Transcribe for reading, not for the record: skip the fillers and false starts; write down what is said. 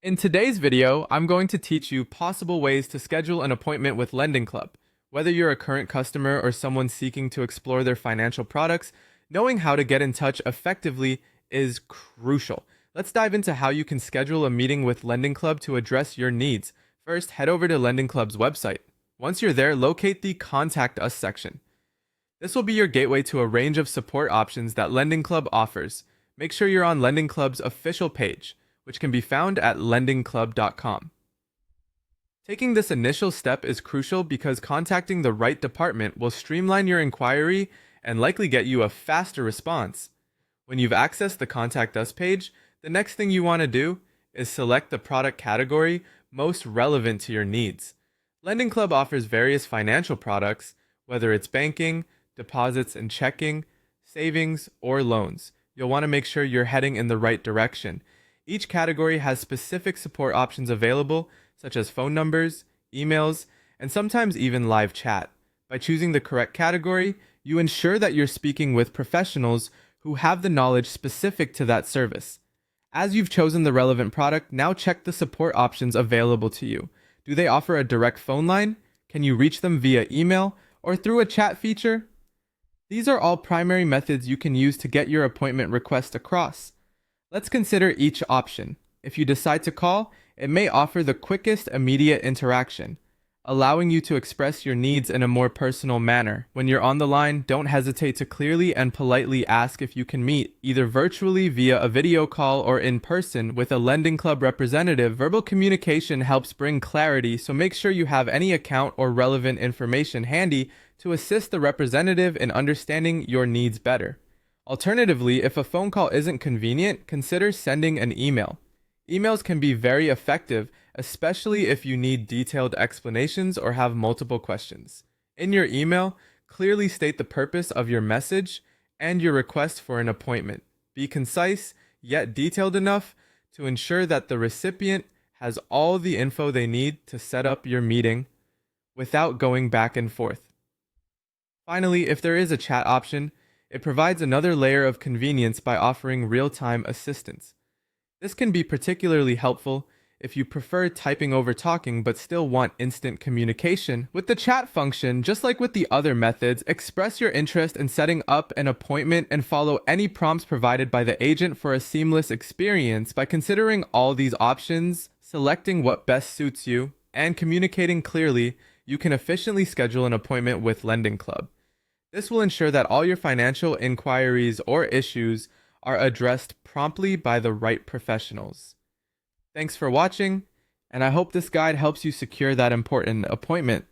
In today's video, I'm going to teach you possible ways to schedule an appointment with LendingClub. Whether you're a current customer or someone seeking to explore their financial products, knowing how to get in touch effectively is crucial. Let's dive into how you can schedule a meeting with LendingClub to address your needs. First, head over to LendingClub's website. Once you're there, locate the Contact Us section. This will be your gateway to a range of support options that LendingClub offers. Make sure you're on LendingClub's official page, which can be found at lendingclub.com. Taking this initial step is crucial because contacting the right department will streamline your inquiry and likely get you a faster response. When you've accessed the Contact Us page, the next thing you want to do is select the product category most relevant to your needs. LendingClub offers various financial products, whether it's banking, deposits and checking, savings, or loans. You'll want to make sure you're heading in the right direction. Each category has specific support options available, such as phone numbers, emails, and sometimes even live chat. By choosing the correct category, you ensure that you're speaking with professionals who have the knowledge specific to that service. As you've chosen the relevant product, now check the support options available to you. Do they offer a direct phone line? Can you reach them via email or through a chat feature? These are all primary methods you can use to get your appointment request across. Let's consider each option. If you decide to call, it may offer the quickest immediate interaction, allowing you to express your needs in a more personal manner. When you're on the line, don't hesitate to clearly and politely ask if you can meet, either virtually via a video call or in person with a LendingClub representative. Verbal communication helps bring clarity, so make sure you have any account or relevant information handy to assist the representative in understanding your needs better. Alternatively, if a phone call isn't convenient, consider sending an email. Emails can be very effective, especially if you need detailed explanations or have multiple questions. In your email, clearly state the purpose of your message and your request for an appointment. Be concise, yet detailed enough to ensure that the recipient has all the info they need to set up your meeting without going back and forth. Finally, if there is a chat option, it provides another layer of convenience by offering real-time assistance. This can be particularly helpful if you prefer typing over talking but still want instant communication. With the chat function, just like with the other methods, express your interest in setting up an appointment and follow any prompts provided by the agent for a seamless experience. By considering all these options, selecting what best suits you, and communicating clearly, you can efficiently schedule an appointment with LendingClub. This will ensure that all your financial inquiries or issues are addressed promptly by the right professionals. Thanks for watching, and I hope this guide helps you secure that important appointment.